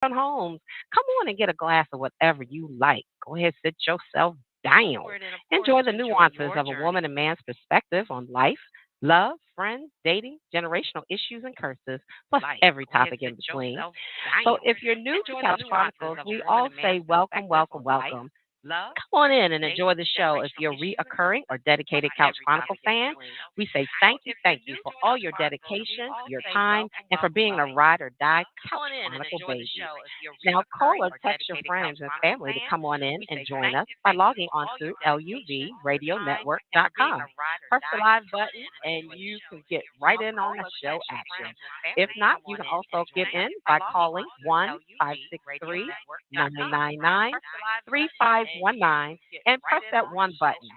homes. Come on and get a glass of whatever you like. Go ahead, sit yourself down. Enjoy the nuances of a woman and man's perspective on life, love, friends, dating, generational issues and curses, plus every topic in between. So if you're new to Couch Chronicles, we all say welcome, welcome, welcome. Come on in and enjoy the show. If you're reoccurring or dedicated Couch Chronicle fan, we say thank you for all your dedication, your time, and for being a ride or die Couch Chronicle baby. Now, call or text your friends and family to come on in and join us by logging on to LUVRadioNetwork.com. Press the live button and you can get right in on the show action. If not, you can also get in by calling 1-563-999-3519 and press that one button.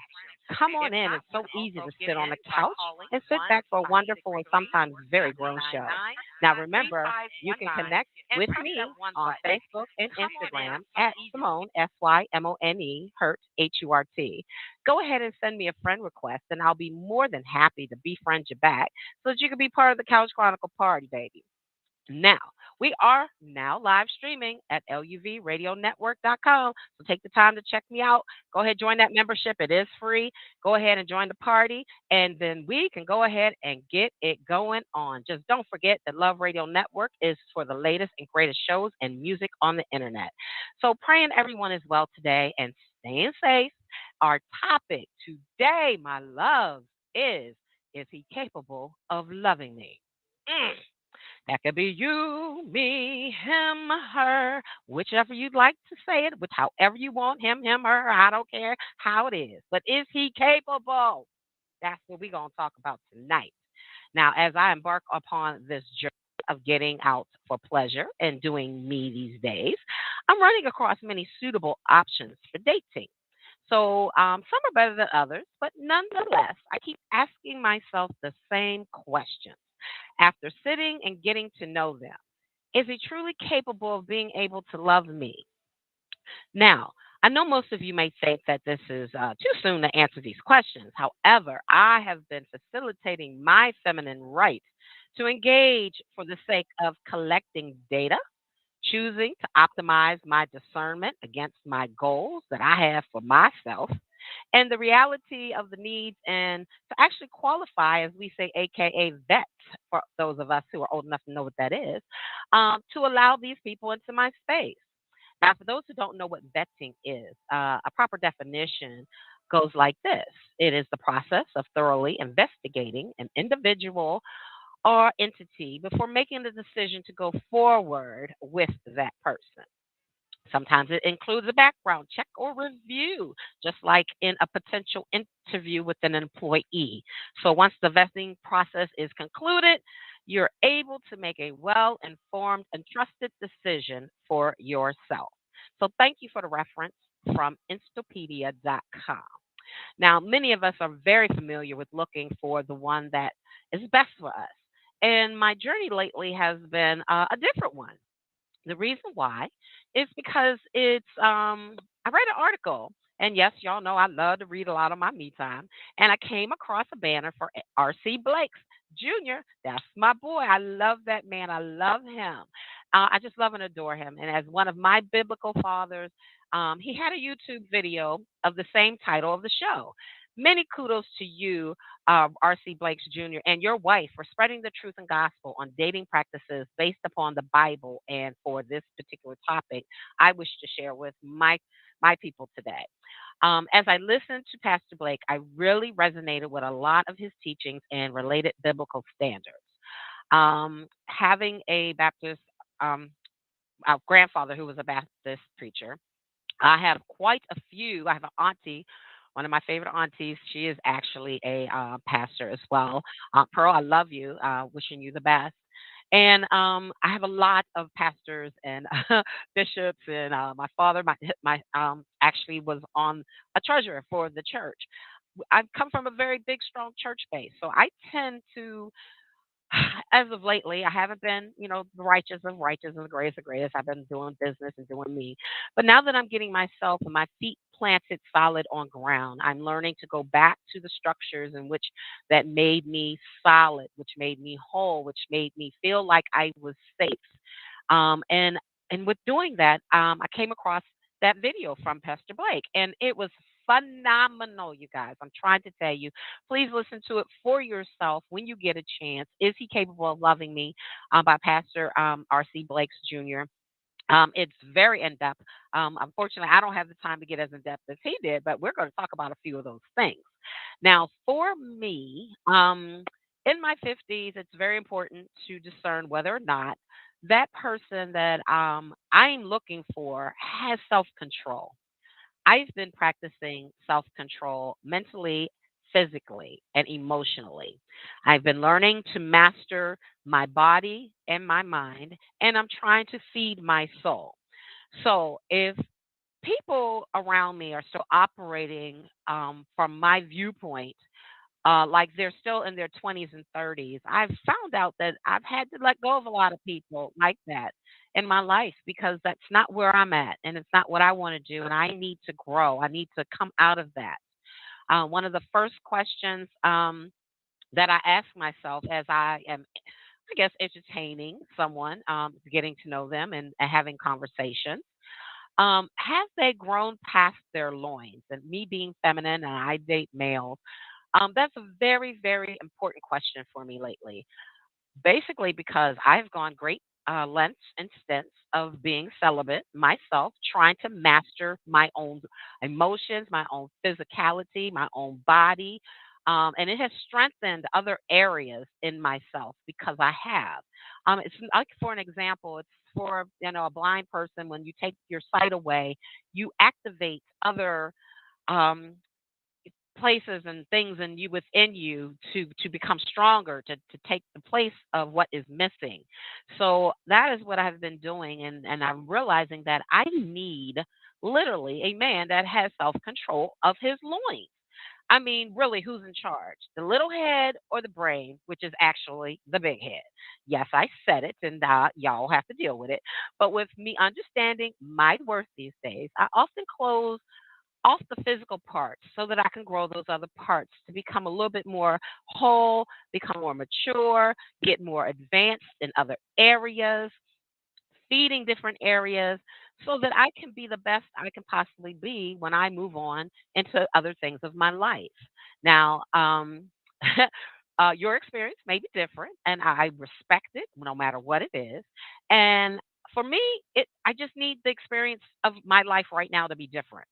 Come on in. It's so easy to sit on the couch and sit back for a wonderful and sometimes very grown show. Now, remember, you can connect with me on Facebook and Instagram at Simone, Symone, Hurt, Hurt. Go ahead and send me a friend request, and I'll be more than happy to befriend you back so that you can be part of the Couch Chronicle party, baby. Now, we are now live streaming at LUVRadioNetwork.com. So take the time to check me out. Go ahead, join that membership. It is free. Go ahead and join the party. And then we can go ahead and get it going on. Just don't forget that Love Radio Network is for the latest and greatest shows and music on the internet. So praying everyone is well today and staying safe. Our topic today, my love, is he capable of loving me? Mm. That could be you, me, him, her, whichever you'd like to say it, with however you want him, her. I don't care how it is. But is he capable? That's what we're going to talk about tonight. Now, as I embark upon this journey of getting out for pleasure and doing me these days, I'm running across many suitable options for dating. So some are better than others, but nonetheless, I keep asking myself the same question after sitting and getting to know them. Is he truly capable of being able to love me? Now, I know most of you may think that this is too soon to answer these questions. However, I have been facilitating my feminine right to engage for the sake of collecting data, choosing to optimize my discernment against my goals that I have for myself, and the reality of the needs and to actually qualify, as we say, AKA vets, for those of us who are old enough to know what that is, to allow these people into my space. Now, for those who don't know what vetting is, a proper definition goes like this: it is the process of thoroughly investigating an individual or entity before making the decision to go forward with that person. Sometimes it includes a background check or review, just like in a potential interview with an employee. So once the vetting process is concluded, you're able to make a well informed and trusted decision for yourself. So thank you for the reference from Instopedia.com. Now, many of us are very familiar with looking for the one that is best for us. And my journey lately has been a different one. The reason why is because I read an article, and yes, y'all know I love to read a lot on my me time, and I came across a banner for R.C. Blake's Jr. That's my boy. I love that man. I love him. I just love and adore him. And as one of my biblical fathers, he had a YouTube video of the same title of the show. Many kudos to you, R.C. Blakes Jr., and your wife for spreading the truth and gospel on dating practices based upon the Bible. And for this particular topic, I wish to share with my people today. As I listened to Pastor Blake, I really resonated with a lot of his teachings and related biblical standards. Having a Baptist a grandfather who was a Baptist preacher, I have quite a few. I have an auntie, one of my favorite aunties. She is actually a pastor as well. Pearl, I love you. Wishing you the best. And I have a lot of pastors and bishops, and my father, my actually was on a treasurer for the church. I've come from a very big, strong church base, so I tend to as of lately, I haven't been, the righteous of righteous and the greatest of greatest. I've been doing business and doing me. But now that I'm getting myself and my feet planted solid on ground, I'm learning to go back to the structures in which that made me solid, which made me whole, which made me feel like I was safe. And And with doing that, I came across that video from Pastor Blake, and it was phenomenal, you guys. I'm trying to tell you, please listen to it for yourself when you get a chance. Is He Capable of Loving Me? By Pastor R.C. Blakes Jr. It's very in depth. Unfortunately, I don't have the time to get as in depth as he did, but we're going to talk about a few of those things. Now, for me, in my 50s, it's very important to discern whether or not that person that I'm looking for has self control. I've been practicing self control mentally, physically, and emotionally. I've been learning to master my body and my mind, and I'm trying to feed my soul. So if people around me are still operating from my viewpoint, like they're still in their 20s and 30s. I've found out that I've had to let go of a lot of people like that in my life because that's not where I'm at and it's not what I want to do. And I need to grow. I need to come out of that. One of the first questions that I ask myself as I am, I guess, entertaining someone, getting to know them and having conversations. Have they grown past their loins? And me being feminine and I date males, that's a very, very important question for me lately. Basically, because I've gone great lengths and stints of being celibate myself, trying to master my own emotions, my own physicality, my own body. And it has strengthened other areas in myself because I have. It's like, for an example, it's for a blind person. When you take your sight away, you activate other um, places and things in you within you to become stronger to take the place of what is missing. So that is what I've been doing, and I'm realizing that I need literally a man that has self-control of his loins. I mean, really, who's in charge? The little head or the brain, which is actually the big head? Yes, I said it, and y'all have to deal with it. But with me understanding my worth these days, I often close off the physical parts so that I can grow those other parts to become a little bit more whole, become more mature, get more advanced in other areas, feeding different areas so that I can be the best I can possibly be when I move on into other things of my life. Now, your experience may be different, and I respect it no matter what it is. And for me, I just need the experience of my life right now to be different.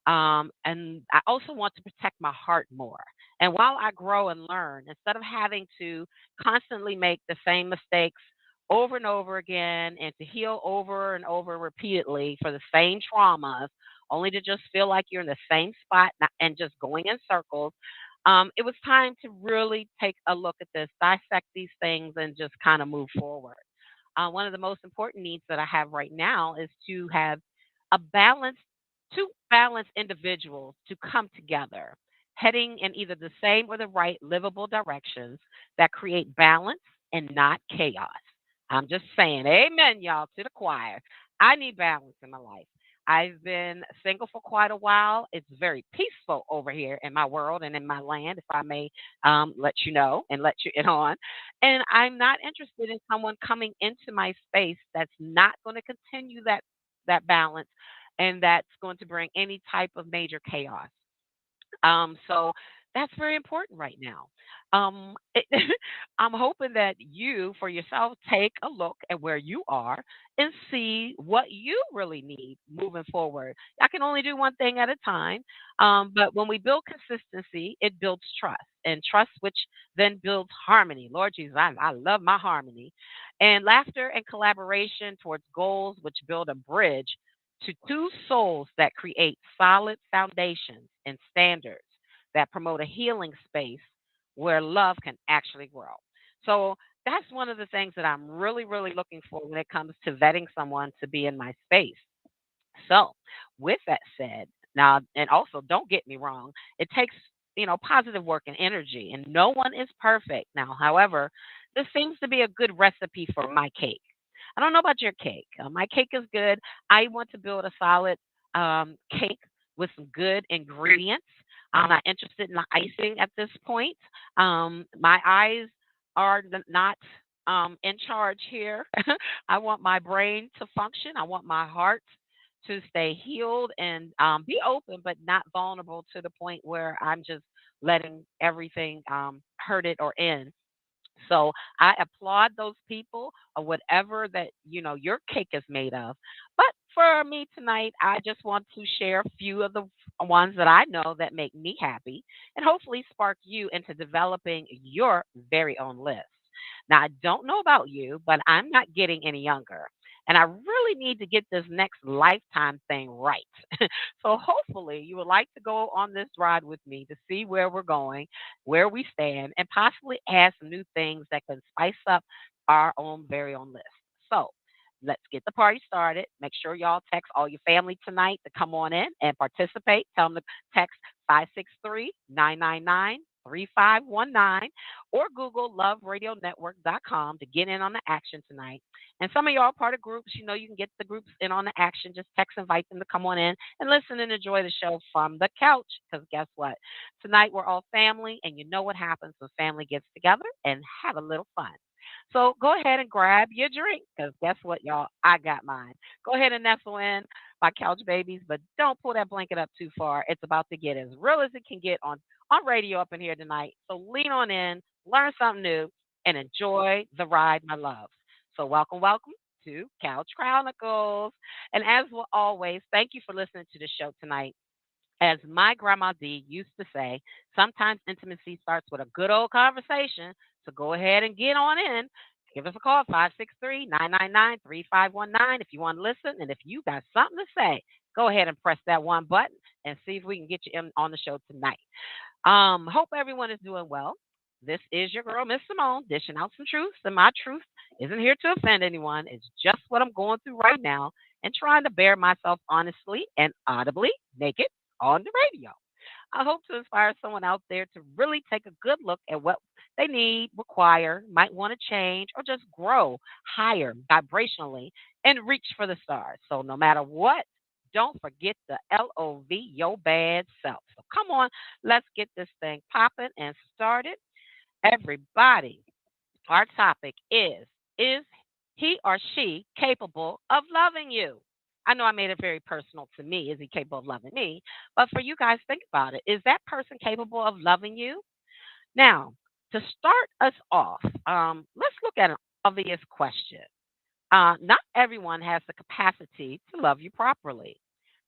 And I also want to protect my heart more. And while I grow and learn, instead of having to constantly make the same mistakes over and over again and to heal over and over repeatedly for the same traumas, only to just feel like you're in the same spot and just going in circles, it was time to really take a look at this, dissect these things, and just kind of move forward. One of the most important needs that I have right now is to have a balanced, two balanced individuals to come together, heading in either the same or the right livable directions that create balance and not chaos. I'm just saying, amen, y'all, to the choir. I need balance in my life. I've been single for quite a while. It's very peaceful over here in my world and in my land, if I may let you know and let you in on. And I'm not interested in someone coming into my space that's not going to continue that balance and that's going to bring any type of major chaos. So that's very important right now. I'm hoping that you, for yourself, take a look at where you are and see what you really need moving forward. I can only do one thing at a time, but when we build consistency, it builds trust, and trust, which then builds harmony. Lord Jesus, I love my harmony, and laughter and collaboration towards goals, which build a bridge to two souls that create solid foundations and standards that promote a healing space where love can actually grow. So that's one of the things that I'm really, really looking for when it comes to vetting someone to be in my space. So, with that said, now, and also don't get me wrong, it takes, positive work and energy, and no one is perfect. Now, however, this seems to be a good recipe for my cake. I don't know about your cake. My cake is good. I want to build a solid cake with some good ingredients. I'm not interested in the icing at this point. My eyes are not. in charge here. I want my brain to function. I want my heart to stay healed and be open, but not vulnerable to the point where I'm just letting everything hurt it or end. So I applaud those people or whatever that your cake is made of. But for me tonight, I just want to share a few of the ones that I know that make me happy and hopefully spark you into developing your very own list. Now, I don't know about you, but I'm not getting any younger. And I really need to get this next lifetime thing right. So hopefully you would like to go on this ride with me to see where we're going, where we stand, and possibly add some new things that can spice up our own very own list. So let's get the party started. Make sure y'all text all your family tonight to come on in and participate. Tell them to text 563-999-3519 or Google loveradionetwork.com to get in on the action tonight. And some of y'all part of groups, you can get the groups in on the action. Just text, invite them to come on in and listen and enjoy the show from the couch. Because guess what? Tonight we're all family, and you know what happens when family gets together and have a little fun. So go ahead and grab your drink, because guess what, y'all? I got mine. Go ahead and nestle in, my couch babies, but don't pull that blanket up too far. It's about to get as real as it can get on radio up in here tonight. So lean on in, learn something new, and enjoy the ride, my loves. So welcome, welcome to Couch Chronicles. And as always, thank you for listening to the show tonight. As my grandma D used to say, sometimes intimacy starts with a good old conversation. So go ahead and get on in. Give us a call, 563-999-3519 if you want to listen. And if you got something to say, go ahead and press that one button and see if we can get you in on the show tonight. Hope everyone is doing well. This is your girl, Miss Simone, dishing out some truths, and my truth isn't here to offend anyone. It's just what I'm going through right now and trying to bear myself honestly and audibly naked on the radio. I hope to inspire someone out there to really take a good look at what they need, require, might want to change, or just grow higher vibrationally and reach for the stars. So no matter what, don't forget the LOV, your bad self. So come on, let's get this thing popping and started. Everybody, our topic is he or she capable of loving you? I know I made it very personal to me. Is he capable of loving me? But for you guys, think about it. Is that person capable of loving you? Now, to start us off, let's look at an obvious question. Not everyone has the capacity to love you properly.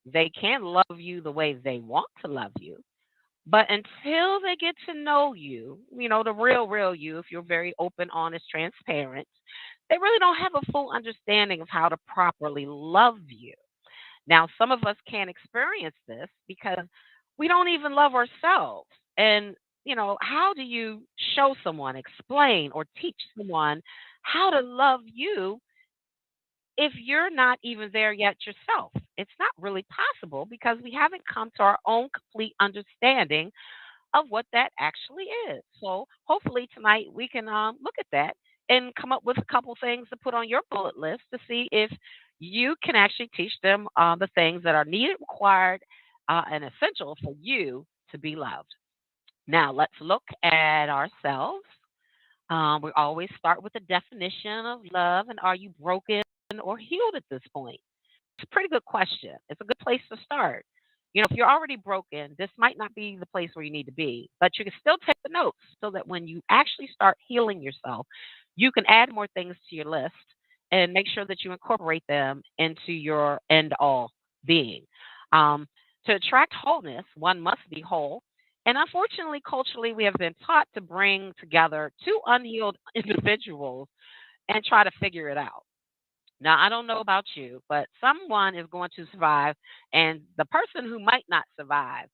They can love you the way they want to love you, but until they get to know you, the real you, if you're very open, honest, transparent, they really don't have a full understanding of how to properly love you. Now, some of us can't experience this because we don't even love ourselves. And, how do you show someone, explain, or teach someone how to love you if you're not even there yet yourself? It's not really possible because we haven't come to our own complete understanding of what that actually is. So hopefully tonight we can look at that and come up with a couple things to put on your bullet list to see if you can actually teach them the things that are needed, required, and essential for you to be loved. Now let's look at ourselves. We always start with the definition of love, and are you broken or healed at this point? It's a pretty good question. It's a good place to start. If you're already broken, this might not be the place where you need to be, but you can still take the notes so that when you actually start healing yourself, you can add more things to your list and make sure that you incorporate them into your end all being. Um, to attract wholeness, one must be whole. And unfortunately, culturally, we have been taught to bring together two unhealed individuals and try to figure it out. Now, I don't know about you, but someone is going to survive, and the person who might not survive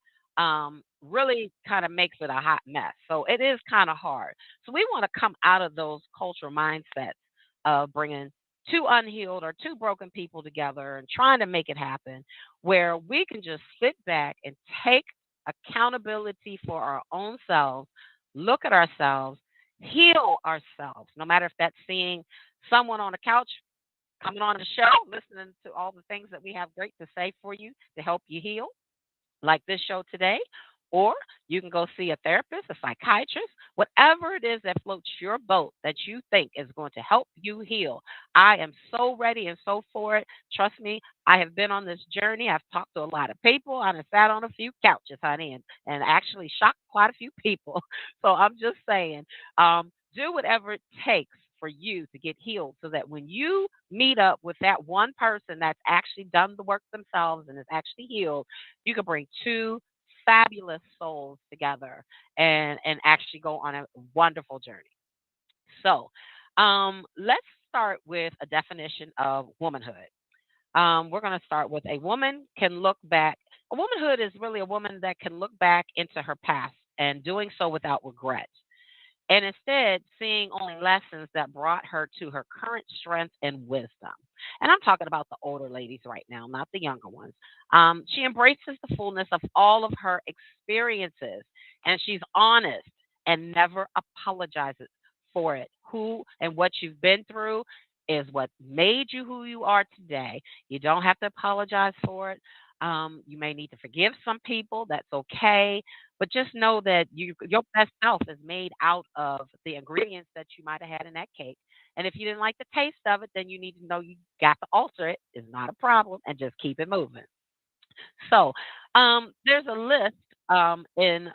really kind of makes it a hot mess. So it is kind of hard. So we want to come out of those cultural mindsets of bringing two unhealed or two broken people together and trying to make it happen, where we can just sit back and take accountability for our own selves, look at ourselves, heal ourselves, no matter if that's seeing someone on the couch coming on the show, listening to all the things that we have great to say for you to help you heal, like this show today, Or you can go see a therapist, a psychiatrist, whatever it is that floats your boat that you think is going to help you heal. I am so ready and so for it. Trust me, I have been on this journey. I've talked to a lot of people. I have sat on a few couches, honey, and actually shocked quite a few people. So I'm just saying, do whatever it takes for you to get healed so that when you meet up with that one person that's actually done the work themselves and is actually healed, you can bring two fabulous souls together and actually go on a wonderful journey. So, let's start with a definition of womanhood. We're going to start with a woman can look back. A womanhood is really a woman that can look back into her past and doing so without regret and instead seeing only lessons that brought her to her current strength and wisdom. And I'm talking about the older ladies right now, not the younger ones. She embraces the fullness of all of her experiences, and she's honest and never apologizes for it. Who and what you've been through is what made you who you are today. You don't have to apologize for it. You may need to forgive some people. That's okay, but just know that your best self is made out of the ingredients that you might have had in that cake. And if you didn't like the taste of it, then you need to know you got to alter it. It's not a problem, and just keep it moving. So, there's a list in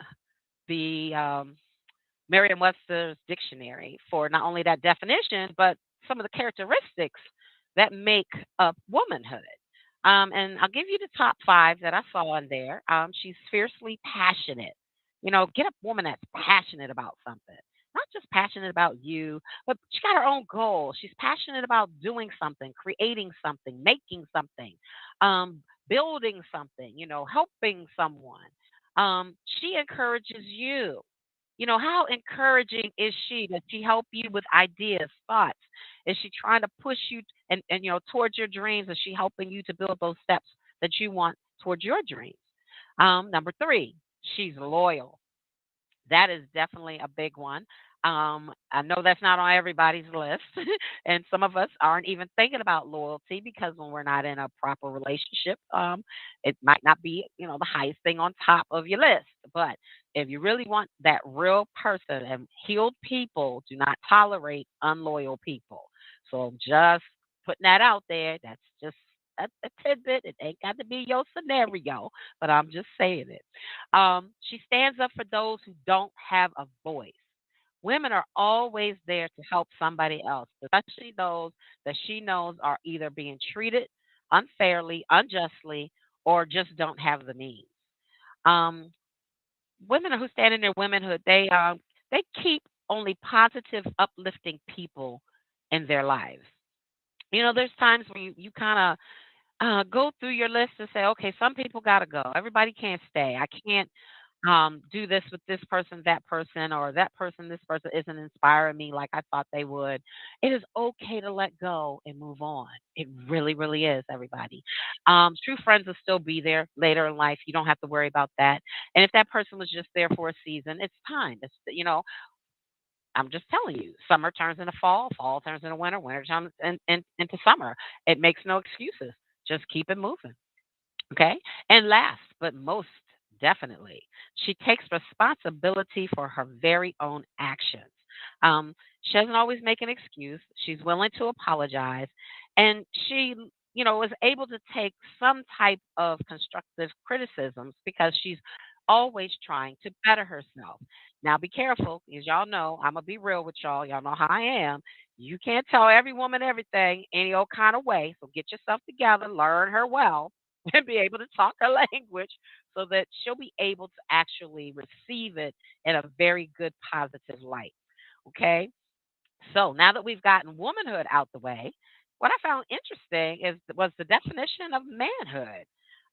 the Merriam-Webster's dictionary for not only that definition, but some of the characteristics that make up womanhood. And I'll give you the top five that I saw in there. She's fiercely passionate. Get a woman that's passionate about something. Not just passionate about you, but she got her own goals. She's passionate about doing something, creating something, making something, building something, helping someone. She encourages you. How encouraging is she? Does she help you with ideas, thoughts? Is she trying to push you and towards your dreams? Is she helping you to build those steps that you want towards your dreams? Number three, she's loyal. That is definitely a big one. I know that's not on everybody's list, and some of us aren't even thinking about loyalty because when we're not in a proper relationship, it might not be, the highest thing on top of your list. But if you really want that real person, and healed people do not tolerate unloyal people. So just putting that out there. That's just a tidbit. It ain't got to be your scenario, but I'm just saying it. She stands up for those who don't have a voice. Women are always there to help somebody else, especially those that she knows are either being treated unfairly, unjustly, or just don't have the means. Um, Women who stand in their womanhood, they keep only positive, uplifting people in their lives. There's times where you kind of go through your list and say, okay, some people got to go. Everybody can't stay. I can't do this with this person, that person, or that person, this person isn't inspiring me like I thought they would. It is okay to let go and move on. It really, really is, everybody. True friends will still be there later in life. You don't have to worry about that. And if that person was just there for a season, it's fine. I'm just telling you, summer turns into fall, fall turns into winter, winter turns into summer. It makes no excuses. Just keep it moving. Okay. And last but most definitely, she takes responsibility for her very own actions. She doesn't always make an excuse. She's willing to apologize. And she is able to take some type of constructive criticisms because she's always trying to better herself. Now, be careful, as y'all know, I'm going to be real with y'all. Y'all know how I am. You can't tell every woman everything any old kind of way. So get yourself together, learn her well, and be able to talk her language so that she'll be able to actually receive it in a very good positive light. Okay? So now that we've gotten womanhood out the way, what I found interesting was the definition of manhood.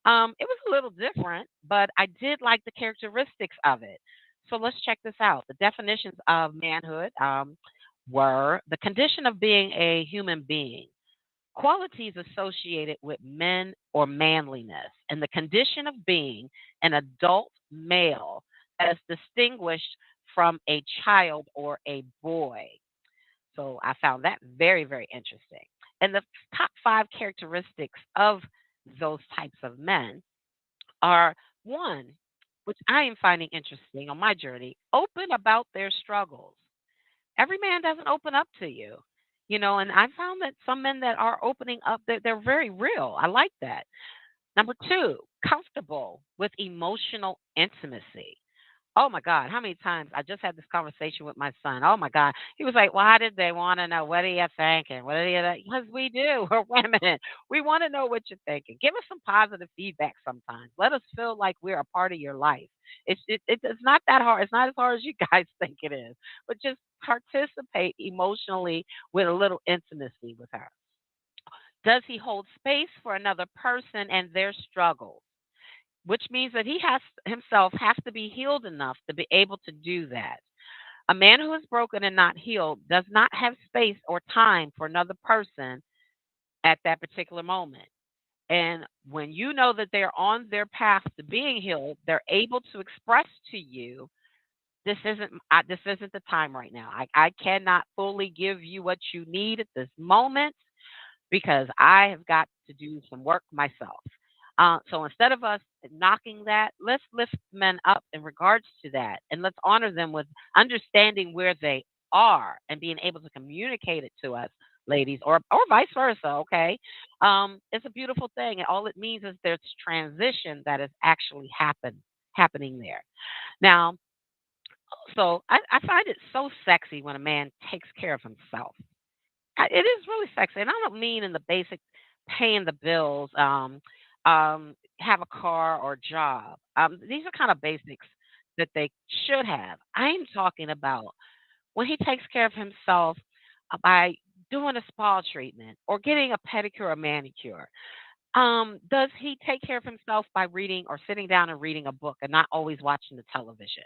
It was a little different, but I did like the characteristics of it. So let's check this out. The definitions of manhood were the condition of being a human being, qualities associated with men or manliness, and the condition of being an adult male as distinguished from a child or a boy. So I found that very, very interesting. And the top five characteristics of those types of men are one, which I am finding interesting on my journey, open about their struggles. Every man doesn't open up to you, and I found that some men that are opening up, they're very real. I like that. Number two, comfortable with emotional intimacy. Oh my God, how many times I just had this conversation with my son. Oh my God. He was like, why did they want to know? What are you thinking? What are you Because we do. We're women. We want to know what you're thinking. Give us some positive feedback sometimes. Let us feel like we're a part of your life. It's not that hard. It's not as hard as you guys think it is. But just participate emotionally with a little intimacy with her. Does he hold space for another person and their struggles? Which means that he has to be healed enough to be able to do that. A man who is broken and not healed does not have space or time for another person at that particular moment. And when you know that they're on their path to being healed, they're able to express to you, this isn't the time right now. I cannot fully give you what you need at this moment because I have got to do some work myself. So instead of us knocking that, let's lift men up in regards to that, and let's honor them with understanding where they are and being able to communicate it to us, ladies, or vice versa. Okay, it's a beautiful thing, and all it means is there's transition that is actually happening there. Now, so I find it so sexy when a man takes care of himself. It is really sexy, and I don't mean in the basic paying the bills, have a car or job. These are kind of basics that they should have. I'm talking about when he takes care of himself by doing a spa treatment or getting a pedicure or manicure. Does he take care of himself by reading or sitting down and reading a book and not always watching the television?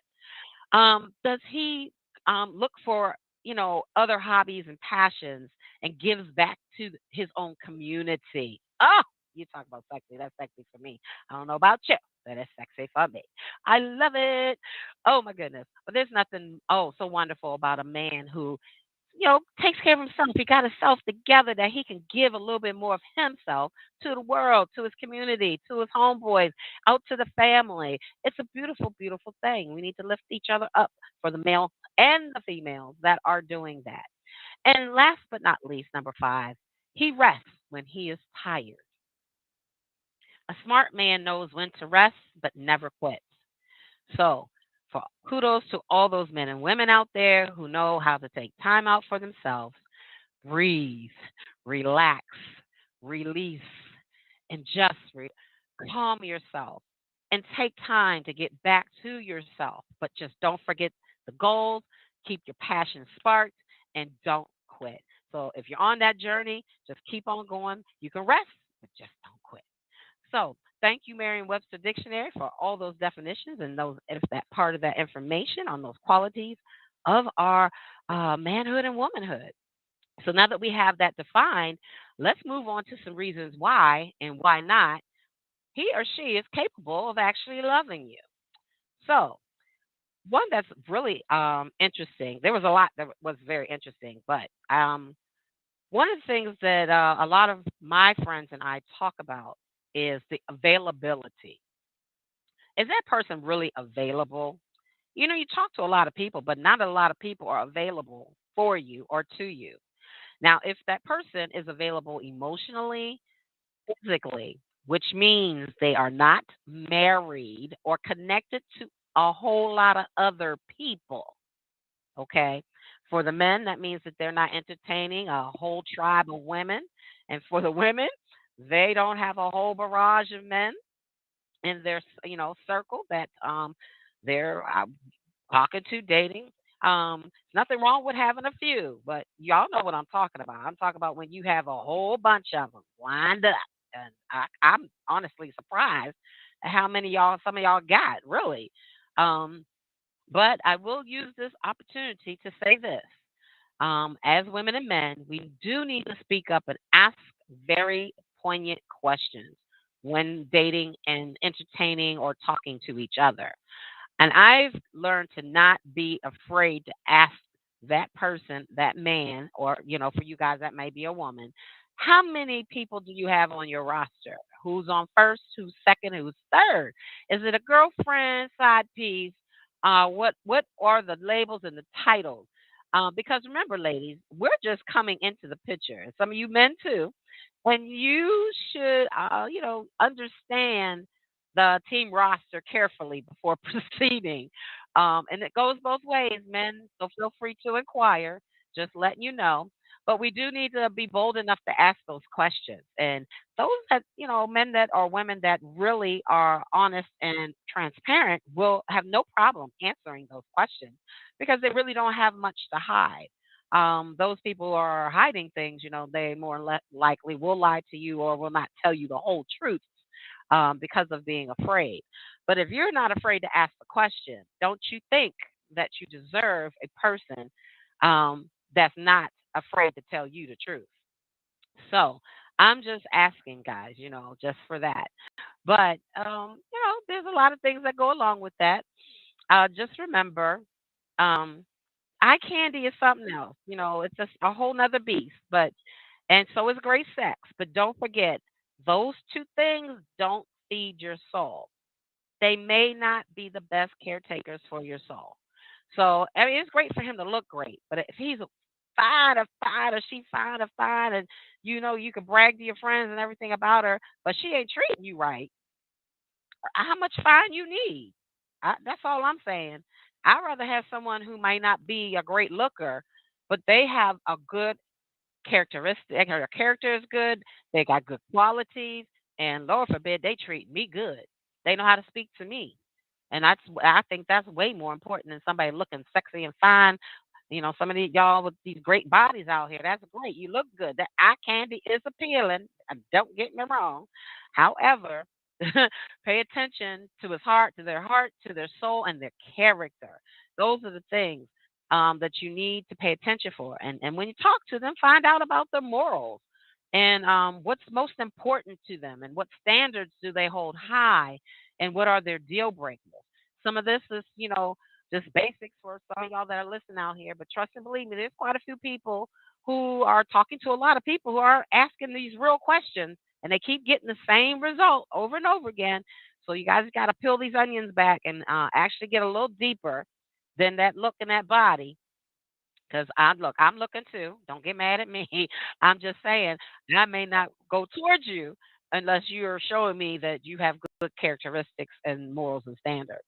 Does he look for other hobbies and passions and gives back to his own community? Oh, you talk about sexy. That's sexy for me. I don't know about you, but it's sexy for me. I love it. Oh my goodness. But there's nothing so wonderful about a man who takes care of himself. He got himself together that he can give a little bit more of himself to the world, to his community, to his homeboys, out to the family. It's a beautiful, beautiful thing. We need to lift each other up for the male and the females that are doing that. And last but not least, number five, he rests when he is tired. A smart man knows when to rest, but never quits. So, for kudos to all those men and women out there who know how to take time out for themselves, breathe, relax, release, and just calm yourself and take time to get back to yourself. But just don't forget the goals, keep your passion sparked, and don't quit. So if you're on that journey, just keep on going. You can rest, but just don't quit. So thank you, Merriam-Webster Dictionary, for all those definitions and those if that part of that information on those qualities of our manhood and womanhood. So now that we have that defined, let's move on to some reasons why and why not he or she is capable of actually loving you. So, one that's really interesting, there was a lot that was very interesting, but one of the things that a lot of my friends and I talk about is the availability. Is that person really available? You talk to a lot of people, but not a lot of people are available for you or to you. Now, if that person is available emotionally, physically, which means they are not married or connected to a whole lot of other people, okay? For the men, that means that they're not entertaining a whole tribe of women. And for the women, they don't have a whole barrage of men in their circle that they're talking to, dating. Nothing wrong with having a few, but y'all know what I'm talking about. I'm talking about when you have a whole bunch of them lined up, and I'm honestly surprised at how many some of y'all got really. Um, but I will use this opportunity to say this: as women and men, we do need to speak up and ask very poignant questions when dating and entertaining or talking to each other. And I've learned to not be afraid to ask that person, that man, or, for you guys, that may be a woman, How many people do you have on your roster? Who's on first? Who's second? Who's third? Is it a girlfriend, side piece? What are the labels and the titles? Because remember, ladies, we're just coming into the picture, and some of you men too, and you should, understand the team roster carefully before proceeding. And it goes both ways, men. So feel free to inquire. Just letting you know. But we do need to be bold enough to ask those questions. And those that, men that or women that really are honest and transparent will have no problem answering those questions because they really don't have much to hide. Those people who are hiding things, they more likely will lie to you or will not tell you the whole truth because of being afraid. But if you're not afraid to ask the question, don't you think that you deserve a person that's not afraid to tell you the truth? So I'm just asking, guys, just for that. But, there's a lot of things that go along with that. Just remember, um, eye candy is something else. It's just a whole nother beast. And so is great sex. But don't forget, those two things don't feed your soul. They may not be the best caretakers for your soul. So, I mean, it's great for him to look great, but if he's fine or she's fine, and you can brag to your friends and everything about her, but she ain't treating you right, how much fine you need? That's all I'm saying. I'd rather have someone who might not be a great looker, but they have a good characteristic. Her character is good. They got good qualities, and Lord forbid they treat me good. They know how to speak to me, and I think that's way more important than somebody looking sexy and fine. Some of y'all with these great bodies out here. That's great. You look good. That eye candy is appealing. Don't get me wrong. However, pay attention to their heart, to their soul, and their character. Those are the things that you need to pay attention for. And when you talk to them, find out about their morals and what's most important to them and what standards do they hold high and what are their deal breakers. Some of this is, just basics for some of y'all that are listening out here, but trust and believe me, there's quite a few people who are talking to a lot of people who are asking these real questions and they keep getting the same result over and over again. So you guys got to peel these onions back and actually get a little deeper than that look in that body. Because I'm looking too. Don't get mad at me. I'm just saying I may not go towards you unless you're showing me that you have good characteristics and morals and standards.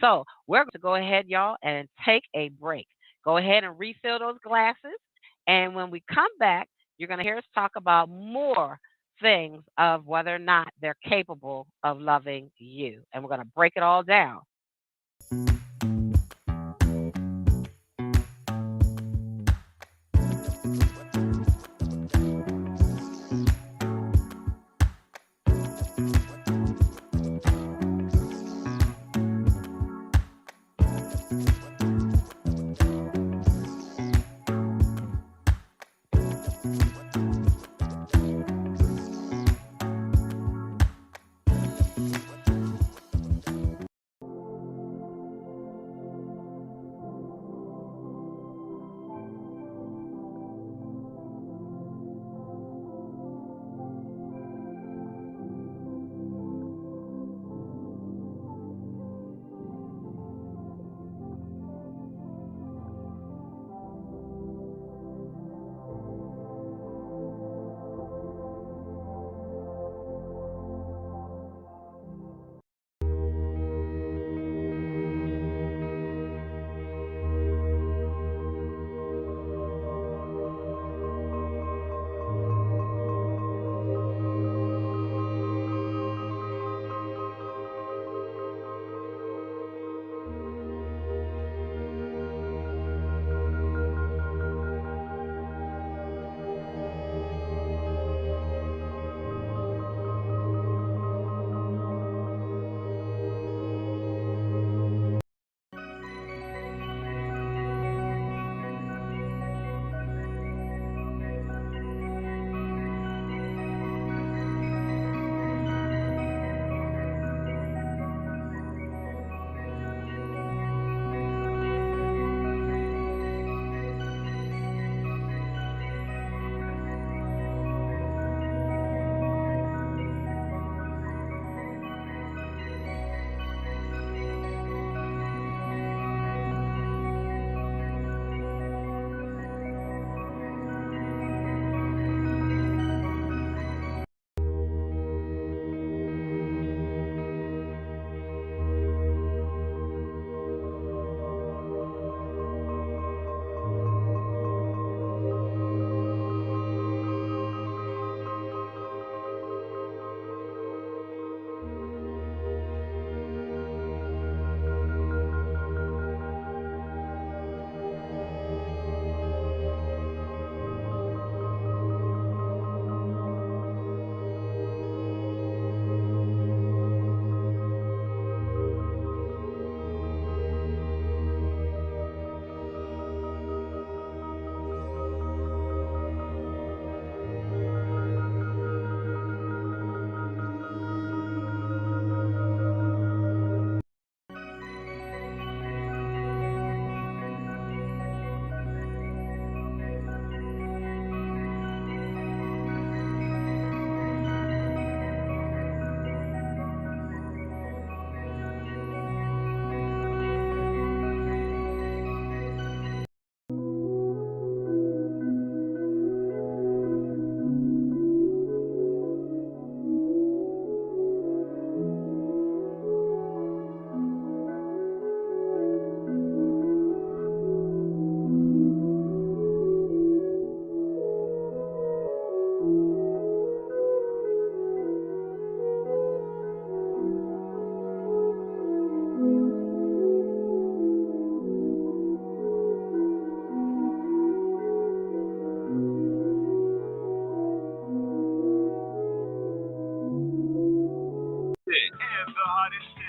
So we're going to go ahead, y'all, and take a break. Go ahead and refill those glasses. And when we come back, you're going to hear us talk about more things of whether or not they're capable of loving you. And we're going to break it all down.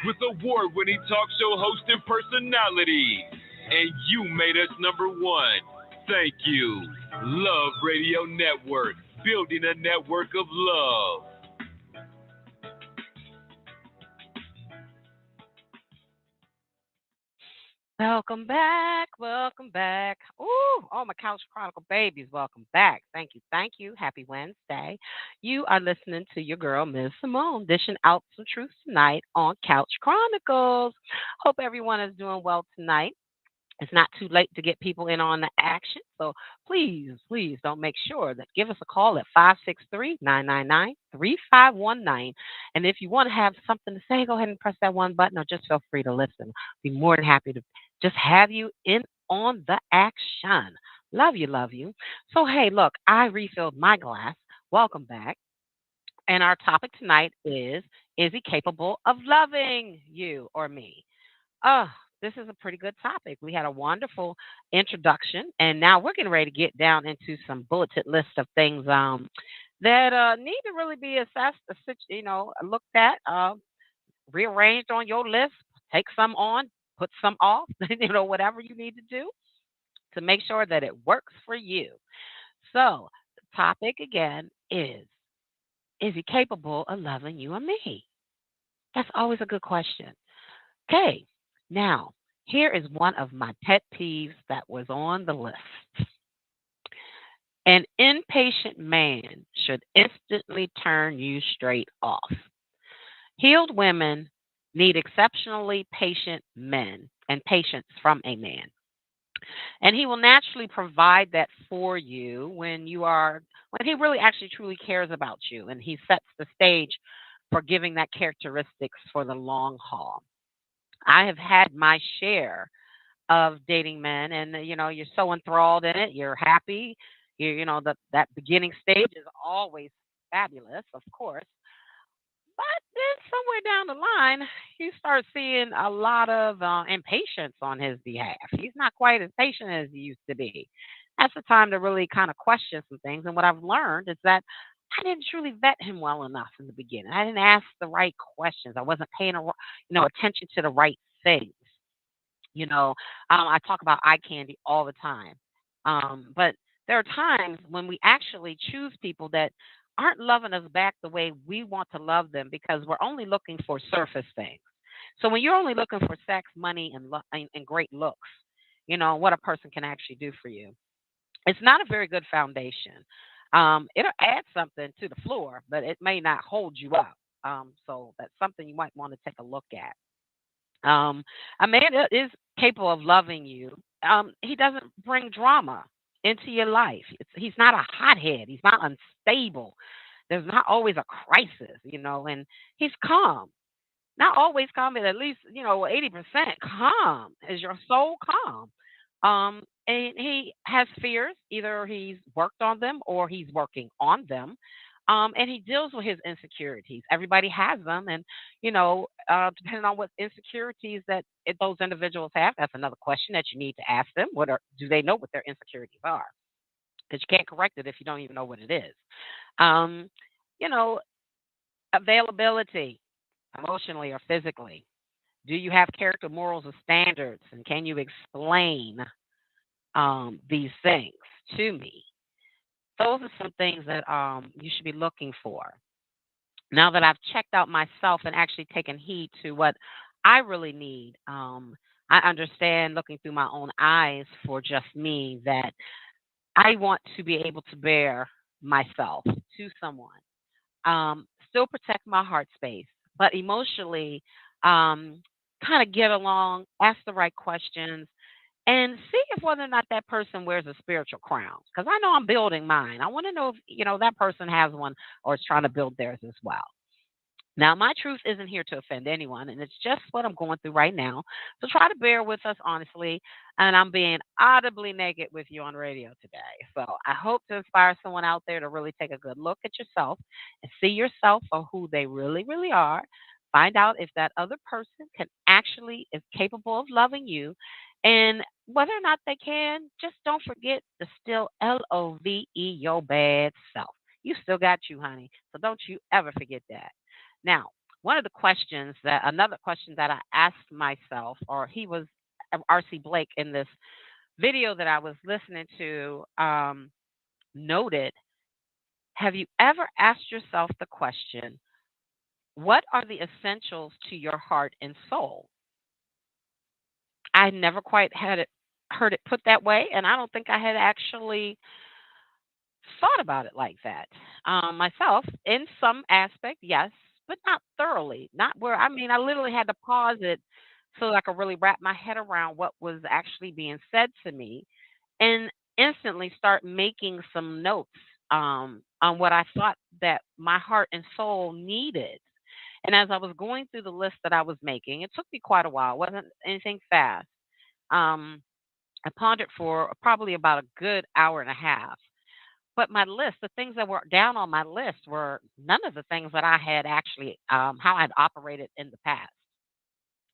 with award winning talk show host and personality. And you made us number one. Thank you. Love Radio Network, building a network of love. Welcome back. Welcome back. Ooh, all my Couch Chronicle babies, welcome back. Thank you. Thank you. Happy Wednesday. You are listening to your girl, Ms. Simone, dishing out some truth tonight on Couch Chronicles. Hope everyone is doing well tonight. It's not too late to get people in on the action. So please, please don't make sure that give us a call at 563-999-3519. And if you want to have something to say, go ahead and press that one button or just feel free to listen. Be more than happy to just have you in on the action. Love you, love you. So hey, look, I refilled my glass. Welcome back. And our topic tonight is he capable of loving you or me? Oh, this is a pretty good topic. We had a wonderful introduction, and now we're getting ready to get down into some bulleted list of things that need to really be assessed, looked at, rearranged on your list. Take some on, put some off, whatever you need to do to make sure that it works for you. So, the topic again is he capable of loving you or me? That's always a good question. Okay, now here is one of my pet peeves that was on the list. An impatient man should instantly turn you straight off. Healed women need exceptionally patient men and patience from a man. And he will naturally provide that for you when he really actually truly cares about you and he sets the stage for giving that characteristics for the long haul. I have had my share of dating men, and you're so enthralled in it, you're happy. That beginning stage is always fabulous, of course. But then somewhere down the line, you start seeing a lot of impatience on his behalf. He's not quite as patient as he used to be. That's the time to really kind of question some things. And what I've learned is that I didn't truly vet him well enough in the beginning. I didn't ask the right questions. I wasn't paying, attention to the right things. I talk about eye candy all the time. But there are times when we actually choose people that aren't loving us back the way we want to love them because we're only looking for surface things. So when you're only looking for sex, money, and great looks, what a person can actually do for you, it's not a very good foundation. It'll add something to the floor, but it may not hold you up. So that's something you might want to take a look at. A man that is capable of loving you. He doesn't bring drama into your life. He's not a hothead. He's not unstable. There's not always a crisis, and he's calm. Not always calm, but at least 80% calm. Is your soul calm? And he has fears. Either he's worked on them or he's working on them. And he deals with his insecurities. Everybody has them, and depending on what insecurities that those individuals have, that's another question that you need to ask them. Do they know what their insecurities are? Because you can't correct it if you don't even know what it is. Um, you know, Availability, emotionally or physically. Do you have character, morals, or standards? And can you explain these things to me? Those are some things that you should be looking for. Now that I've checked out myself and actually taken heed to what I really need, I understand looking through my own eyes for just me that I want to be able to bear myself to someone, still protect my heart space, but emotionally, kind of get along, ask the right questions, and see if whether or not that person wears a spiritual crown. Because I know I'm building mine. I want to know if that person has one or is trying to build theirs as well. Now, my truth isn't here to offend anyone, and it's just what I'm going through right now. So try to bear with us honestly. And I'm being audibly naked with you on radio today. So I hope to inspire someone out there to really take a good look at yourself and see yourself for who they really, really are. Find out if that other person can actually is capable of loving you. And whether or not they can, just don't forget to still LOVE your bad self. You still got you, honey. So don't you ever forget that. Now, one of the questions that another question that I asked myself, or he was RC Blake in this video that I was listening to, noted, have you ever asked yourself the question, what are the essentials to your heart and soul? I never quite had it heard it put that way, and I don't think I had actually thought about it like that. Myself, in some aspect, yes, but not thoroughly. Not where, I mean, I literally had to pause it so that I could really wrap my head around what was actually being said to me and instantly start making some notes on what I thought that my heart and soul needed. And as I was going through the list that I was making, it took me quite a while. It wasn't anything fast. Um, I pondered for probably about a good hour and a half. But my list, the things that were down on my list were none of the things that I had actually, how I'd operated in the past.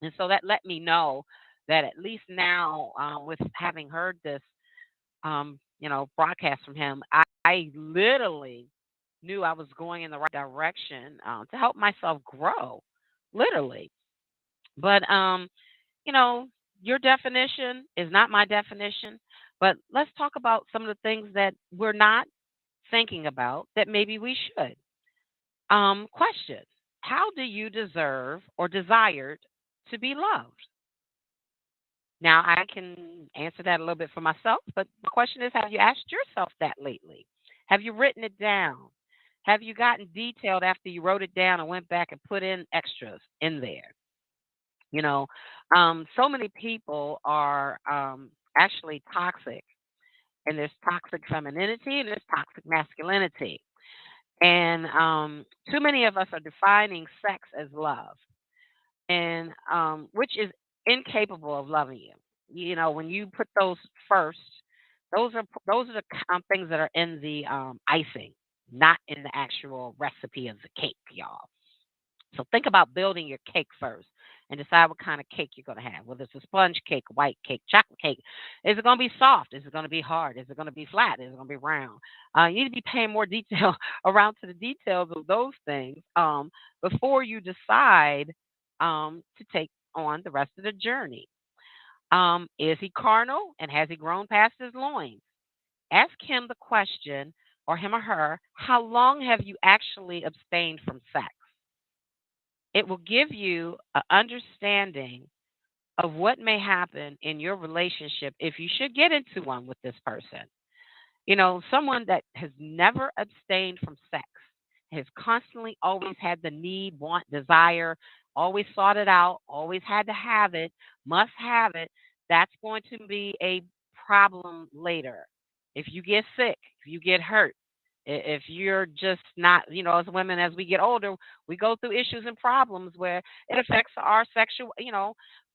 And so that let me know that at least now, with having heard this, broadcast from him, I literally knew I was going in the right direction to help myself grow, literally. But you know, your definition is not my definition. But let's talk about some of the things that we're not thinking about that maybe we should. Question: how do you deserve or desired to be loved? Now, I can answer that a little bit for myself, but the question is, have you asked yourself that lately? Have you written it down? Have you gotten detailed after you wrote it down and went back and put in extras in there? You know, so many people are actually toxic, and there's toxic femininity and there's toxic masculinity. And too many of us are defining sex as love, and which is incapable of loving you. You know, when you put those first, those are the things that are in the icing, not in the actual recipe of the cake, y'all. So think about building your cake first and decide what kind of cake you're going to have. Whether it's a sponge cake, white cake, chocolate cake. Is it going to be soft? Is it going to be hard? Is it going to be flat? Is it going to be round? You need to be paying more detail around to the details of those things before you decide to take on the rest of the journey. Is he carnal and has he grown past his loins? Ask him the question, or him or her, how long have you actually abstained from sex? It will give you an understanding of what may happen in your relationship if you should get into one with this person. You know, someone that has never abstained from sex, has constantly always had the need, want, desire, always sought it out, always had to have it, must have it, that's going to be a problem later. If you get sick, if you get hurt, if you're just not, as women, as we get older, we go through issues and problems where it affects our sexual,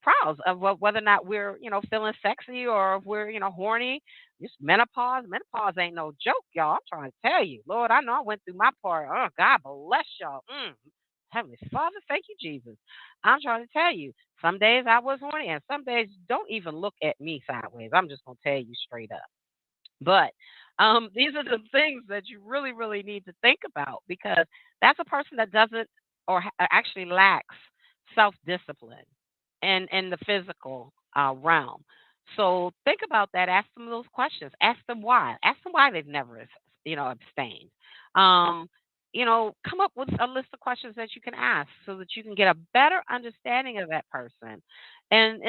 prowess of whether or not we're, feeling sexy or if we're, horny. This menopause, menopause ain't no joke, y'all. I'm trying to tell you, Lord, I know I went through my part. Oh, God bless y'all. Heavenly Father, thank you, Jesus. I'm trying to tell you, some days I was horny, and some days don't even look at me sideways. I'm just gonna tell you straight up. But these are the things that you really, really need to think about because that's a person that doesn't or actually lacks self discipline and in the physical realm. So think about that. Ask them those questions. Ask them why. Ask them why they've never, abstained. Um, come up with a list of questions that you can ask so that you can get a better understanding of that person, and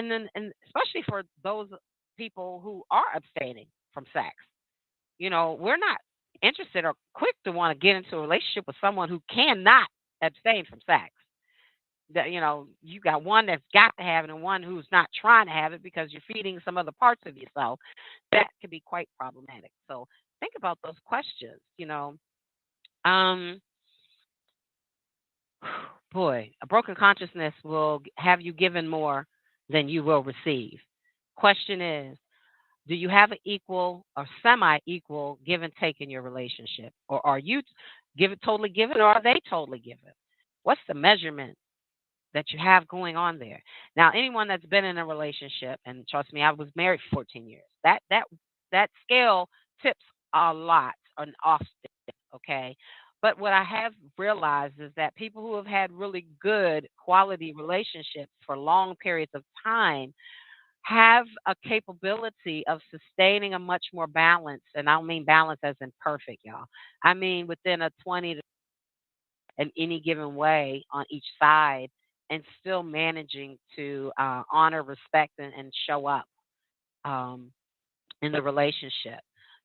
especially for those people who are abstaining from sex. We're not interested or quick to want to get into a relationship with someone who cannot abstain from sex. That you got one that's got to have it and one who's not trying to have it because you're feeding some other parts of yourself. That can be quite problematic. So think about those questions. Um, boy, a broken consciousness will have you given more than you will receive. Question is, do you have an equal or semi-equal give and take in your relationship, or are you give it totally given, or are they totally given? What's the measurement that you have going on there? Now, anyone that's been in a relationship, and trust me, I was married for 14 years. That scale tips a lot and often, okay? But what I have realized is that people who have had really good quality relationships for long periods of time have a capability of sustaining a much more balance, and I don't mean balance as in perfect, y'all. I mean within a 20 to in any given way on each side, and still managing to honor, respect, and show up um, in the relationship.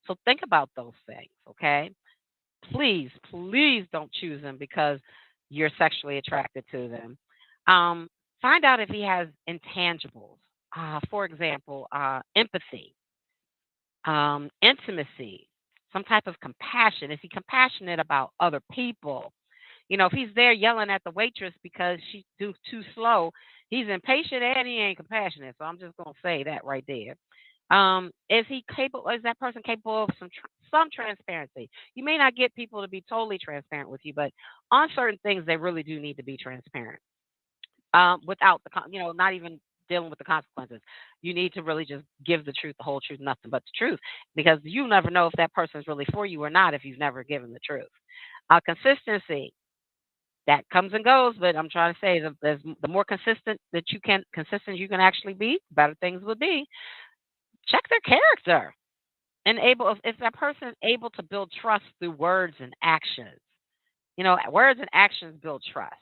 So think about those things, okay? Please, please don't choose them because you're sexually attracted to them. Um, find out if he has intangibles. For example, empathy, intimacy, some type of compassion. Is he compassionate about other people? You know, if he's there yelling at the waitress because she's too slow, he's impatient and he ain't compassionate. So I'm just gonna say that right there. Is he capable? Is that person capable of some transparency? You may not get people to be totally transparent with you, but on certain things, they really do need to be transparent. Without not even dealing with the consequences. You need to really just give the truth, the whole truth, nothing but the truth, because you never know if that person is really for you or not if you've never given the truth. Consistency that comes and goes, but I'm trying to say that the more consistent you can actually be, better things will be. Check their character and able if that person is able to build trust through words and actions. Words and actions build trust.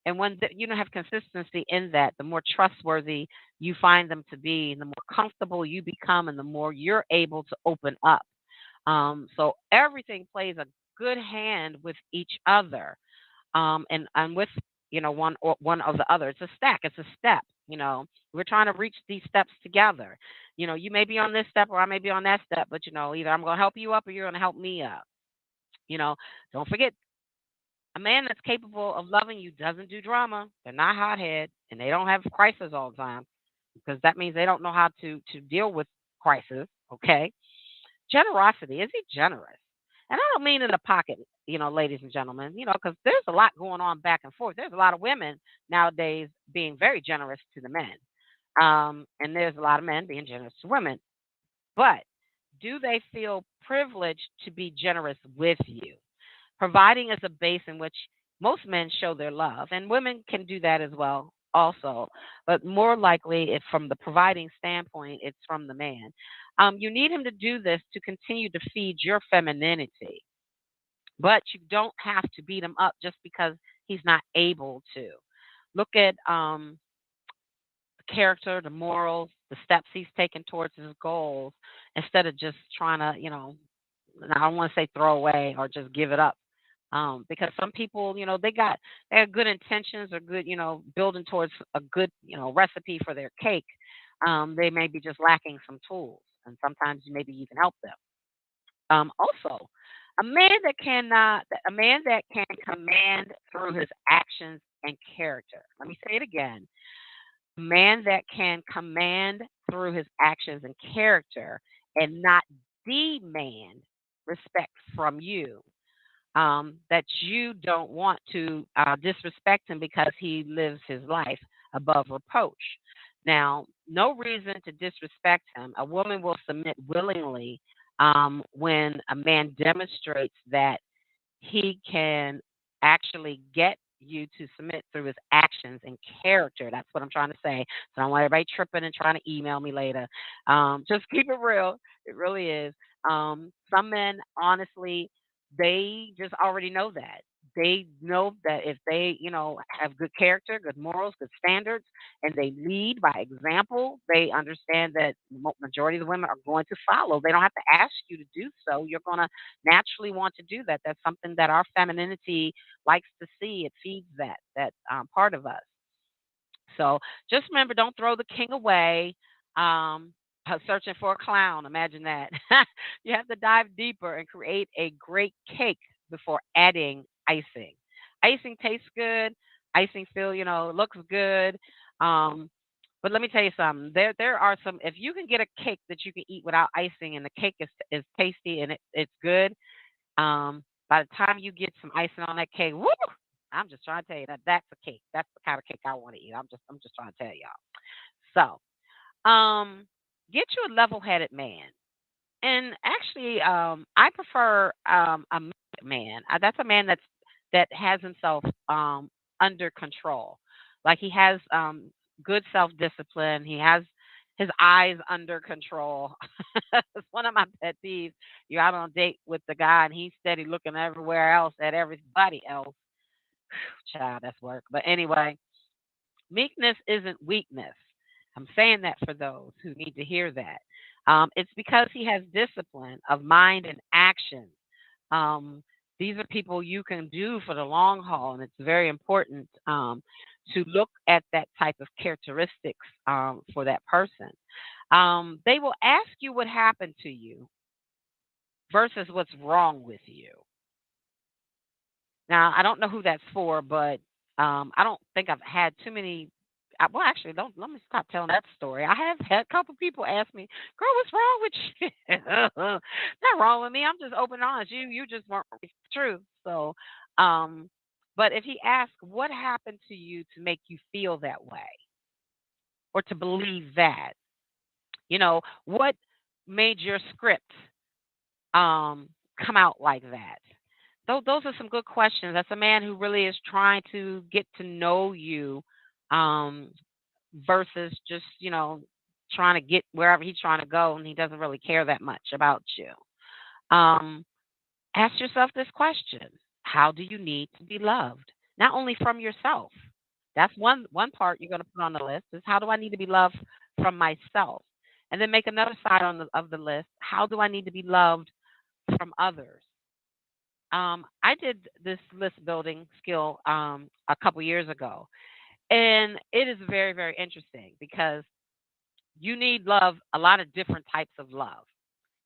And when you don't have consistency in that, the more trustworthy you find them to be, and the more comfortable you become, and the more you're able to open up. So everything plays a good hand with each other, and with one of the other. It's a stack. It's a step. We're trying to reach these steps together. You may be on this step or I may be on that step, but either I'm going to help you up or you're going to help me up. You know, don't forget, a man that's capable of loving you doesn't do drama. They're not hothead, and they don't have crisis all the time, because that means they don't know how to deal with crisis. Okay, generosity. Is he generous? And I don't mean in the pocket, ladies and gentlemen, because there's a lot going on back and forth. There's a lot of women nowadays being very generous to the men, and there's a lot of men being generous to women. But do they feel privileged to be generous with you? Providing is a base in which most men show their love, and women can do that as well, also. But more likely, if from the providing standpoint, it's from the man. You need him to do this to continue to feed your femininity, but you don't have to beat him up just because he's not able to. Look at the character, the morals, the steps he's taken towards his goals, instead of just trying to, I don't want to say throw away or just give it up. Because some people, they have good intentions or good, building towards a good, recipe for their cake. They may be just lacking some tools, and sometimes you maybe even help them. Also, a man that can command through his actions and character. Let me say it again: a man that can command through his actions and character, and not demand respect from you, that you don't want to disrespect him because he lives his life above reproach. Now, no reason to disrespect him. A woman will submit willingly when a man demonstrates that he can actually get you to submit through his actions and character. That's what I'm trying to say. So I don't want everybody tripping and trying to email me later. Just keep it real. It really is. Some men, honestly, they just already know that. They know that if they, have good character, good morals, good standards, and they lead by example, they understand that majority of the women are going to follow. They don't have to ask you to do so. You're going to naturally want to do that. That's something that our femininity likes to see. It feeds that part of us. So just remember, don't throw the king away. Searching for a clown. Imagine that. You have to dive deeper and create a great cake before adding icing. Icing tastes good. Icing looks good. Um, but let me tell you something. There are some. If you can get a cake that you can eat without icing, and the cake is tasty and it's good, by the time you get some icing on that cake, woo! I'm just trying to tell you that that's a cake. That's the kind of cake I want to eat. I'm just trying to tell y'all. So, get you a level-headed man. And actually, I prefer a man man. That's a man that has himself under control. Like he has good self discipline. He has his eyes under control. It's one of my pet peeves. You're out on a date with the guy and he's steady looking everywhere else at everybody else. Child, that's work. But anyway, meekness isn't weakness. I'm saying that for those who need to hear that. It's because he has discipline of mind and action. Um, these are people you can do for the long haul, and it's very important to look at that type of characteristics for that person. They will ask you what happened to you versus what's wrong with you. Now, I don't know who that's for, but I don't think I've had too many. Well, actually, don't let me stop telling that story. I have had a couple people ask me, "Girl, what's wrong with you?" Not wrong with me. I'm just open and honest. You just weren't true. So, um, but if he asks, "What happened to you to make you feel that way, or to believe that?" What made your script um, come out like that? Those are some good questions. That's a man who really is trying to get to know you um, versus just, trying to get wherever he's trying to go and he doesn't really care that much about you. Um, Ask yourself this question: how do you need to be loved? Not only from yourself. That's one part you're going to put on the list is how do I need to be loved from myself? And then make another side of the list. How do I need to be loved from others? I did this list building skill a couple years ago, and it is very, very interesting because you need love, a lot of different types of love.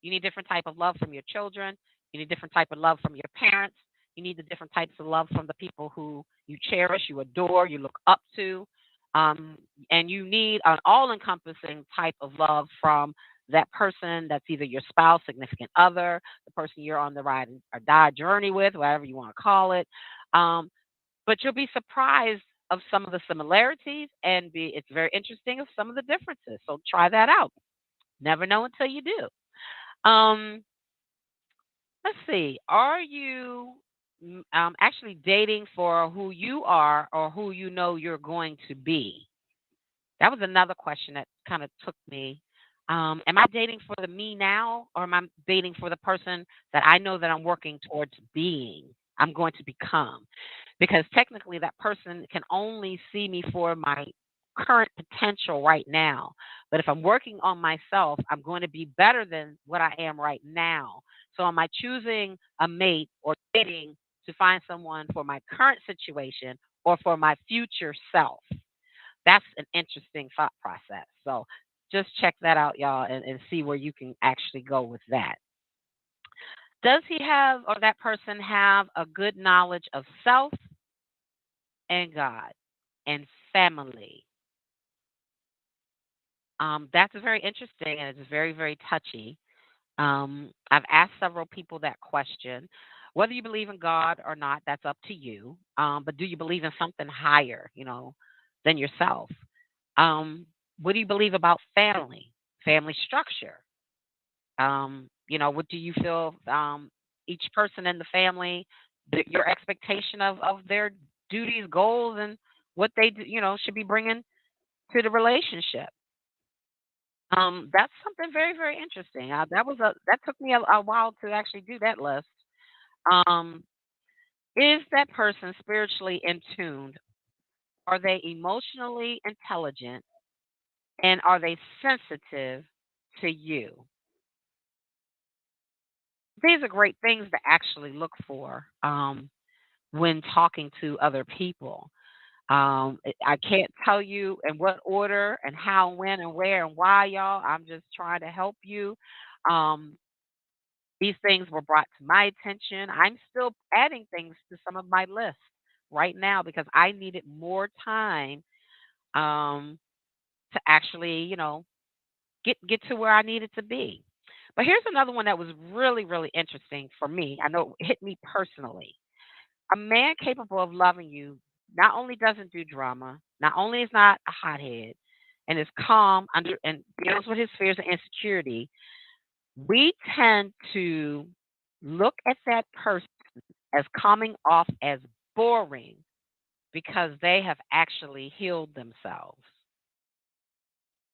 You need different type of love from your children. You need different type of love from your parents. You need the different types of love from the people who you cherish, you adore, you look up to. Um, and you need an all encompassing type of love from that person that's either your spouse, significant other, the person you're on the ride or die journey with, whatever you want to call it. Um, but you'll be surprised of some of the similarities and it's very interesting of some of the differences. So try that out. Never know until you do. Um, let's see. Are you actually dating for who you are or who you know you're going to be? That was another question that kind of took me. Am I dating for the me now, or am I dating for the person that I know that I'm working towards being? I'm going to become, because technically that person can only see me for my current potential right now. But if I'm working on myself, I'm going to be better than what I am right now. So am I choosing a mate or dating to find someone for my current situation or for my future self? That's an interesting thought process. So just check that out, y'all, and see where you can actually go with that. Does he have or that person have a good knowledge of self and God and family? That's very interesting and it's very, very touchy. I've asked several people that question. Whether you believe in God or not, that's up to you. But do you believe in something higher, than yourself? Um, what do you believe about family, family structure? What do you feel each person in the family, your expectation of their duties, goals, and what they should be bringing to the relationship? That's something very, very interesting. That took me a while to actually do that list. Um, is that person spiritually in tune? Are they emotionally intelligent? And are they sensitive to you? These are great things to actually look for when talking to other people. I can't tell you in what order and how, when, and where and why, y'all. I'm just trying to help you. Um, these things were brought to my attention. I'm still adding things to some of my lists right now because I needed more time um, to actually, get to where I needed to be. But here's another one that was really, really interesting for me. I know it hit me personally. A man capable of loving you not only doesn't do drama, not only is not a hothead, and is calm under and deals with his fears and insecurity. We tend to look at that person as coming off as boring because they have actually healed themselves.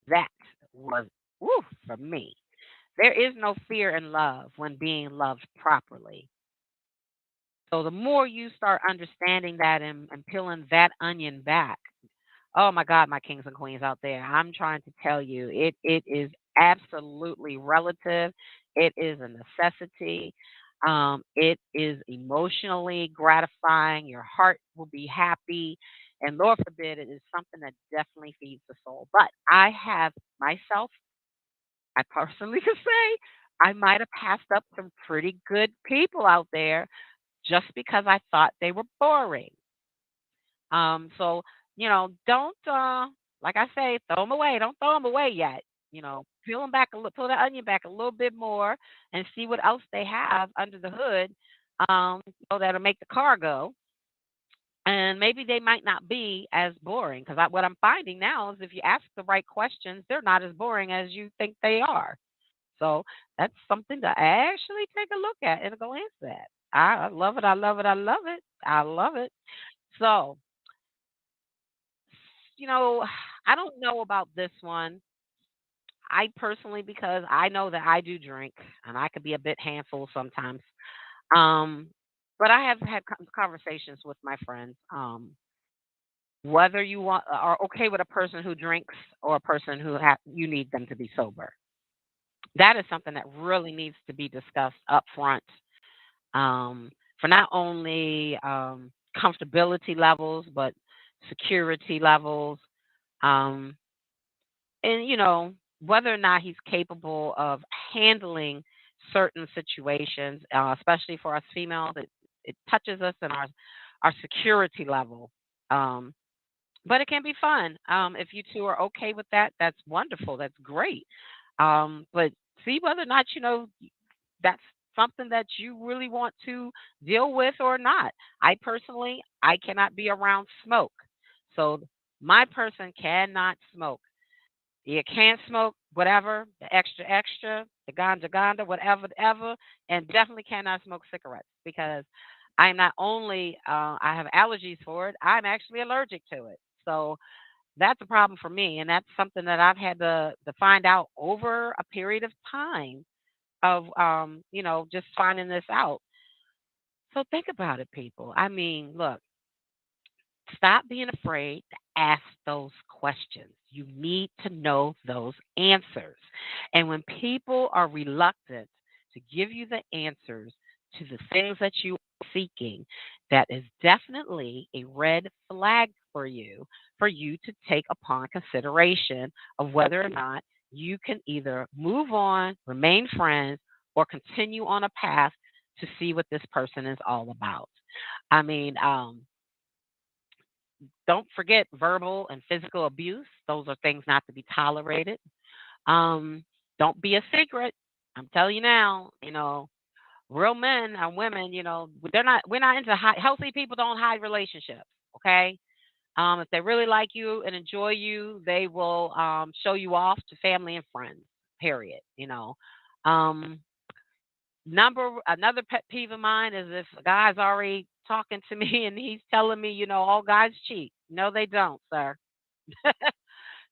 That was woo for me. There is no fear in love when being loved properly. So the more you start understanding that and peeling that onion back, oh my God, my kings and queens out there, I'm trying to tell you, it is absolutely relative. It is a necessity. It is emotionally gratifying. Your heart will be happy. And Lord forbid, it is something that definitely feeds the soul. But I have myself, I personally could say, I might have passed up some pretty good people out there just because I thought they were boring. So don't like I say, throw them away. Don't throw them away yet. Peel them back a little, peel the onion back a little bit more, and see what else they have under the hood. That'll make the car go. And maybe they might not be as boring because what I'm finding now is if you ask the right questions, they're not as boring as you think they are. So that's something to actually take a look at and glance at. I love it. I love it. I love it. I love it. So, you know, I don't know about this one. I personally, because I know that I do drink and I could be a bit handful sometimes. Um, but I have had conversations with my friends. Whether you are okay with a person who drinks or a person who you need them to be sober. That is something that really needs to be discussed up front for not only comfortability levels, but security levels. Um, and whether or not he's capable of handling certain situations, especially for us females, it touches us in our security level. Um, but it can be fun. If you two are okay with that, that's wonderful. That's great. But see whether or not that's something that you really want to deal with or not. I personally, I cannot be around smoke. So my person cannot smoke. You can't smoke whatever, the extra extra, the ganja ganja, whatever, and definitely cannot smoke cigarettes because I'm not only I have allergies for it, I'm actually allergic to it. So that's a problem for me, and that's something that I've had to find out over a period of time of just finding this out. So think about it, people. I mean, look, stop being afraid to ask those questions. You need to know those answers. And when people are reluctant to give you the answers to the things that you are seeking, that is definitely a red flag for you to take upon consideration of whether or not you can either move on, remain friends, or continue on a path to see what this person is all about. I mean, don't forget verbal and physical abuse. Those are things not to be tolerated. Um, don't be a secret. I'm telling you now, real men and women, we're not into healthy people don't hide relationships. Okay. If they really like you and enjoy you, they will show you off to family and friends, period. Um, another pet peeve of mine is if a guy's already talking to me and he's telling me, all guys cheat. No, they don't, sir.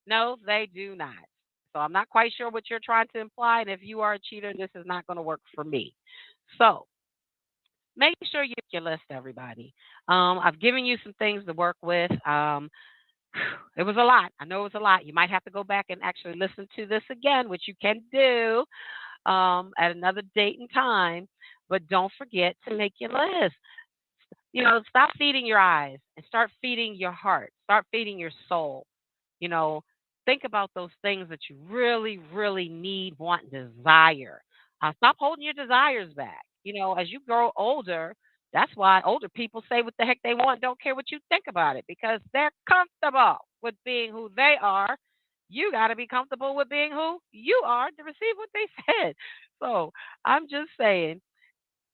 No, they do not. So I'm not quite sure what you're trying to imply. And if you are a cheater, this is not going to work for me. So make sure you make your list, everybody. I've given you some things to work with. It was a lot. I know it was a lot. You might have to go back and actually listen to this again, which you can do at another date and time. But don't forget to make your list. Stop feeding your eyes and start feeding your heart. Start feeding your soul. You know, think about those things that you really, really need, want, and desire. Stop holding your desires back. As you grow older, that's why older people say what the heck they want, don't care what you think about it, because they're comfortable with being who they are. You got to be comfortable with being who you are to receive what they said. So I'm just saying,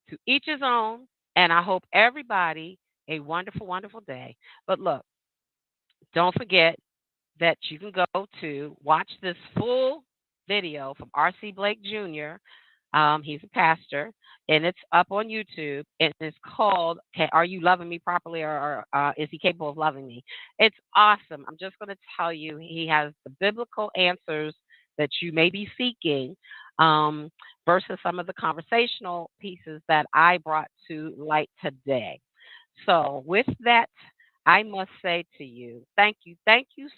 to each his own, and I hope everybody a wonderful, wonderful day. But look, don't forget that you can go to watch this full video from R.C. Blake Jr. He's a pastor, and it's up on YouTube. And it's called "Are You Loving Me Properly, or Is He Capable of Loving Me?" It's awesome. I'm just going to tell you, he has the biblical answers that you may be seeking, um, versus some of the conversational pieces that I brought to light today. So, with that, I must say to you, thank you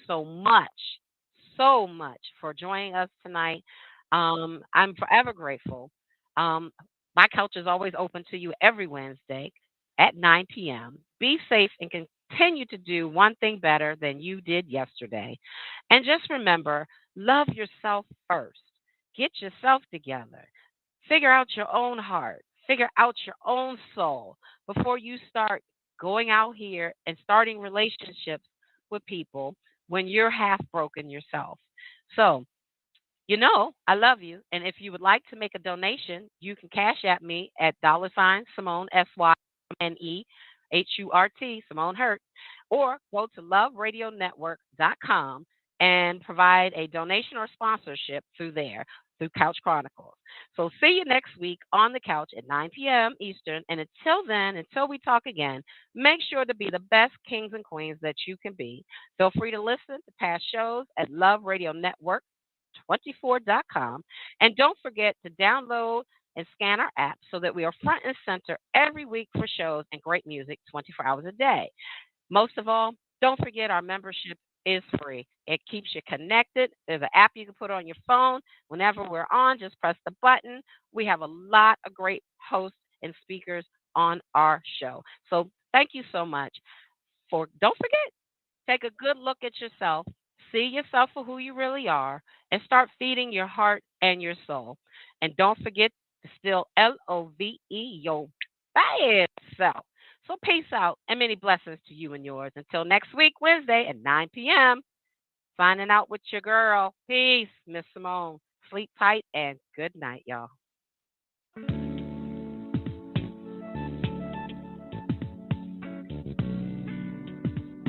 so much for joining us tonight. I'm forever grateful. Um, my couch is always open to you every Wednesday at 9 p.m. Be safe and continue to do one thing better than you did yesterday. And just remember, love yourself first. Get yourself together. Figure out your own heart. Figure out your own soul before you start going out here and starting relationships with people when you're half broken yourself. So, I love you. And if you would like to make a donation, you can cash at me at dollar sign Simone SYMNEHURT, Simone Hurt, or go to loveradionetwork.com and provide a donation or sponsorship through there, through Couch Chronicles. So see you next week on the couch at 9 p.m. Eastern. And until then, until we talk again, make sure to be the best kings and queens that you can be. Feel free to listen to past shows at Love Radio Network 24.com. And don't forget to download and scan our app so that we are front and center every week for shows and great music 24 hours a day. Most of all, don't forget our membership is free. It keeps you connected. There's an app you can put on your phone. Whenever we're on, just press the button. We have a lot of great hosts and speakers on our show. So thank you so much. Don't forget, take a good look at yourself, see yourself for who you really are, and start feeding your heart and your soul. And don't forget to still LOVE your bad self. So peace out and many blessings to you and yours. Until next week, Wednesday at 9 p.m. Signing out with your girl. Peace, Miss Simone. Sleep tight and good night, y'all.